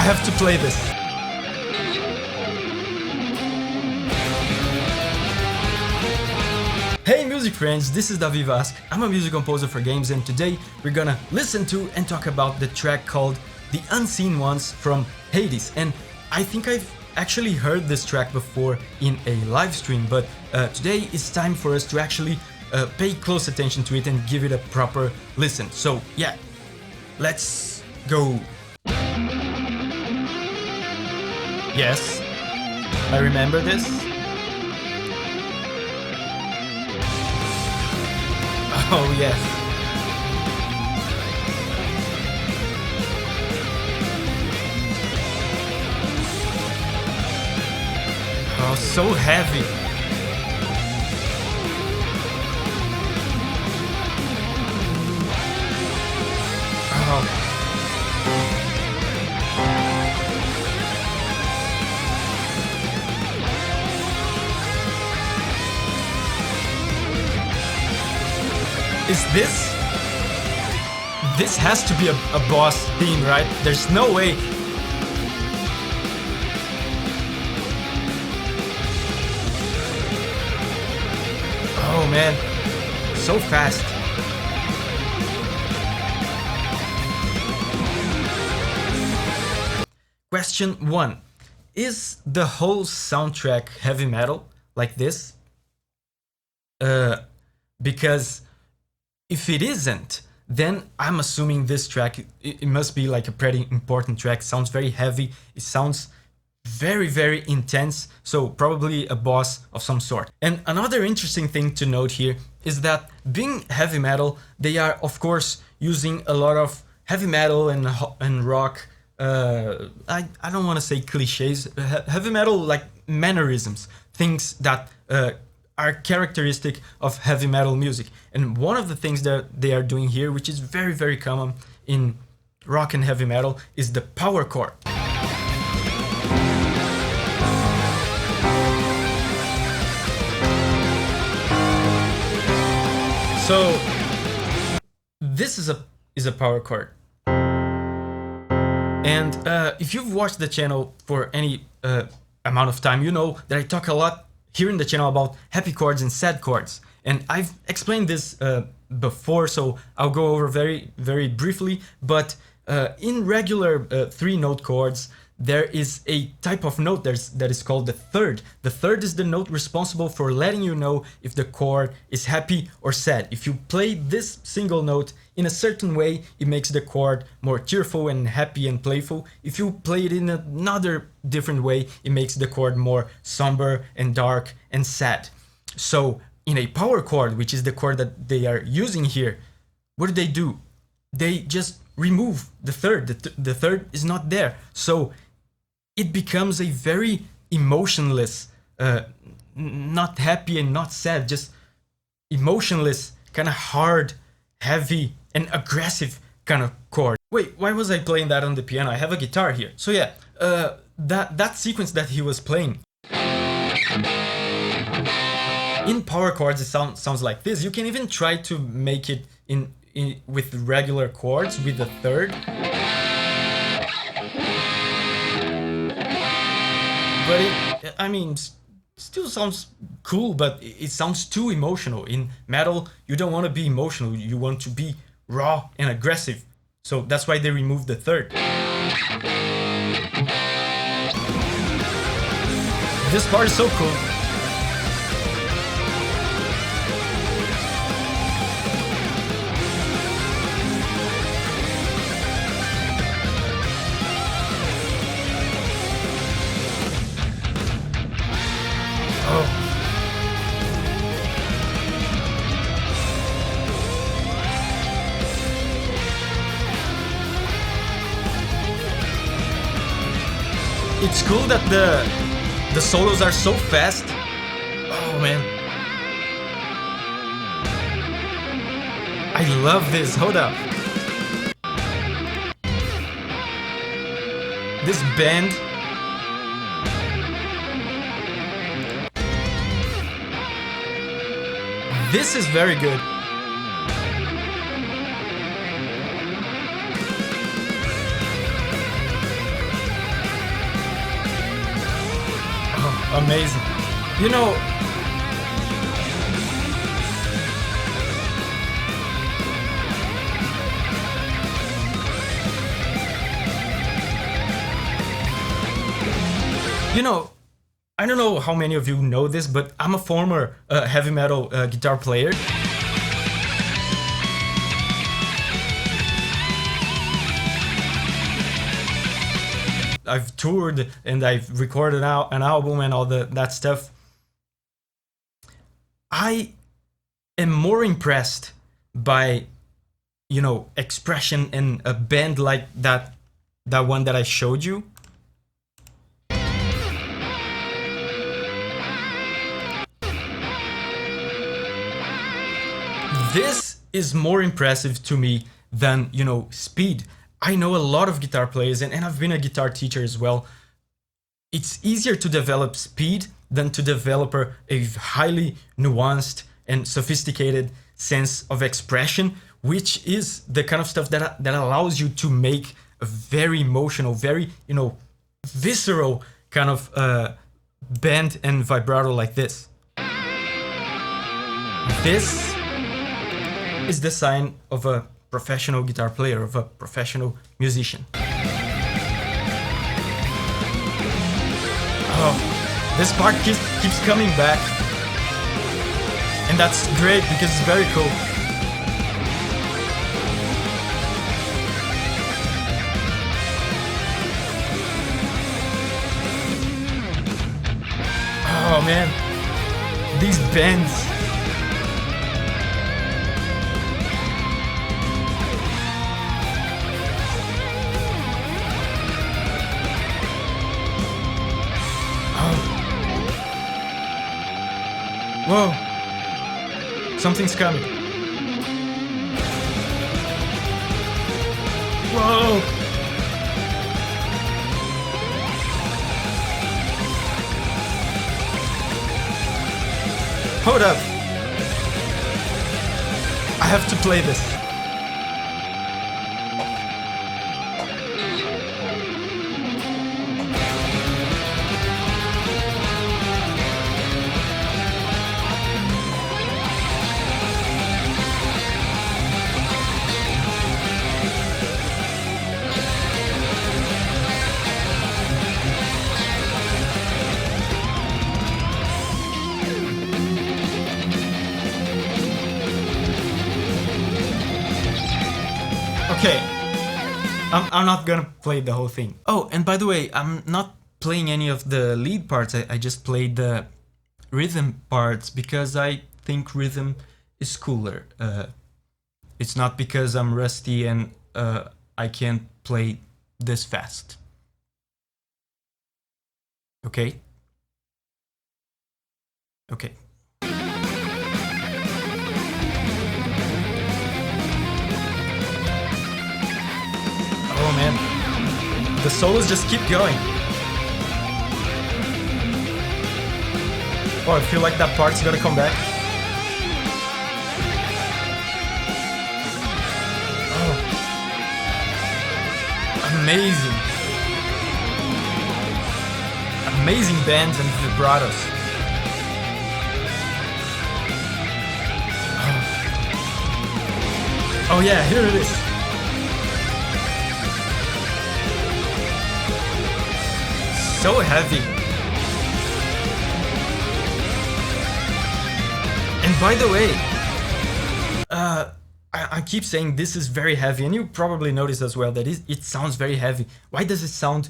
have to play this. Hey music friends, this is Davi Vasc. I'm a music composer for games, and today we're gonna listen to and talk about the track called The Unseen Ones from Hades. And I think I've actually heard this track before in a live stream, but today it's time for us to actually pay close attention to it and give it a proper listen. So yeah, let's go. Yes, I remember this. Oh yes. Oh, so heavy. Oh. Is this? This has to be a boss theme, right? There's no way. Oh man, so fast. Question 1. Is the whole soundtrack heavy metal like this? Because if it isn't, then I'm assuming this track, it must be like a pretty important track. It sounds very heavy, it sounds very, very intense, so probably a boss of some sort. And another interesting thing to note here is that being heavy metal, they are of course using a lot of heavy metal and rock, I don't want to say cliches, heavy metal like mannerisms, things that are characteristic of heavy metal music. And one of the things that they are doing here, which is very, very common in rock and heavy metal, is the power chord. So this is a power chord. And if you've watched the channel for any amount of time, you know that I talk a lot here in the channel about happy chords and sad chords, and I've explained this before, so I'll go over very, very briefly. But in regular 3-note chords, there is a type of note that is called the third. The third is the note responsible for letting you know if the chord is happy or sad. If you play this single note in a certain way, it makes the chord more cheerful and happy and playful. If you play it in another different way, it makes the chord more somber and dark and sad. So in a power chord, which is the chord that they are using here, what do? They just remove the third. The third is not there. So it becomes a very emotionless, not happy and not sad, just emotionless, kind of hard, heavy and aggressive kind of chord. Wait, why was I playing that on the piano? I have a guitar here. So yeah, that sequence that he was playing, in power chords, it sounds like this. You can even try to make it in with regular chords with the third. But I mean, still sounds cool, but it sounds too emotional. In metal, you don't want to be emotional, you want to be raw and aggressive. So that's why they removed the third. This part is so cool. It's cool that the solos are so fast. Oh man, I love this. Hold up, this band. This is very good. Amazing. You know, I don't know how many of you know this, but I'm a former heavy metal guitar player. I've toured and I've recorded an album and all that stuff. I am more impressed by, expression in a band like that one that I showed you. This is more impressive to me than, speed. I know a lot of guitar players and I've been a guitar teacher as well. It's easier to develop speed than to develop a highly nuanced and sophisticated sense of expression, which is the kind of stuff that allows you to make a very emotional, very, visceral kind of bend and vibrato like this. This is the sign of a professional guitar player, of a professional musician. Oh, this part keeps coming back. And that's great because it's very cool. Oh man, these bends. Whoa! Something's coming. Whoa! Hold up! I have to play this. Okay, I'm not gonna play the whole thing. Oh, and by the way, I'm not playing any of the lead parts. I just played the rhythm parts because I think rhythm is cooler. It's not because I'm rusty and I can't play this fast. Okay? Okay. Oh man, the solos just keep going. Oh, I feel like that part's gonna come back. Oh, amazing. Amazing bends and vibratos. Oh yeah, here it is. So heavy. And by the way, I keep saying this is very heavy, and you probably noticed as well that it sounds very heavy. Why does it sound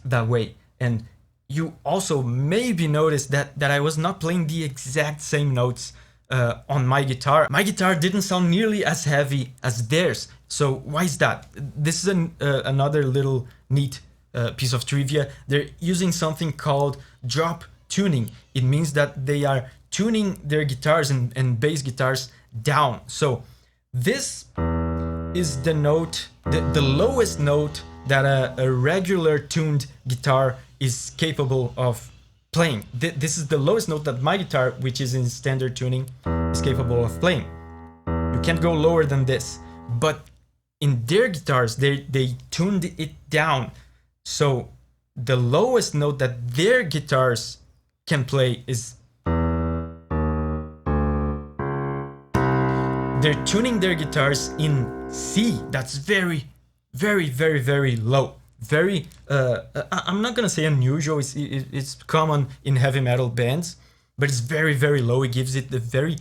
that way? And you also maybe noticed that I was not playing the exact same notes on my guitar. My guitar didn't sound nearly as heavy as theirs. So why is that? This is another little neat piece of trivia. They're using something called drop tuning. It means that they are tuning their guitars and bass guitars down. So this is the note, the lowest note that a regular tuned guitar is capable of playing. This is the lowest note that my guitar, which is in standard tuning, is capable of playing. You can't go lower than this. But in their guitars, they tuned it down. So the lowest note that their guitars can play is they're tuning their guitars in C. That's very, very, very, very low. Very, I'm not gonna say unusual, it's common in heavy metal bands, but it's very, very low. It gives it the very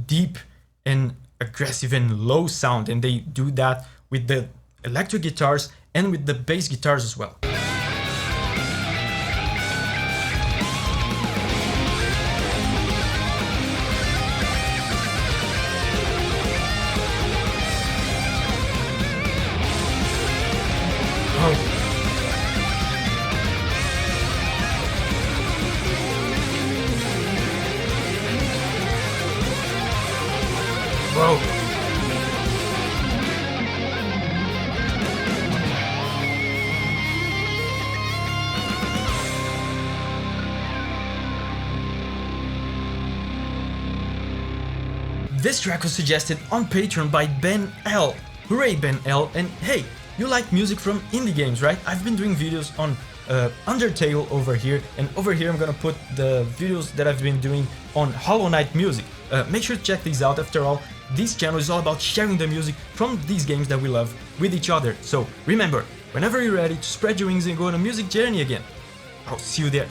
deep and aggressive and low sound, and they do that with the electric guitars and with the bass guitars as well. Whoa. This track was suggested on Patreon by Ben L. Hooray, Ben L. And hey, you like music from indie games, right? I've been doing videos on Undertale over here, and over here I'm gonna put the videos that I've been doing on Hollow Knight music. Make sure to check these out. After all, this channel is all about sharing the music from these games that we love with each other. So remember, whenever you're ready to spread your wings and go on a music journey again, I'll see you there.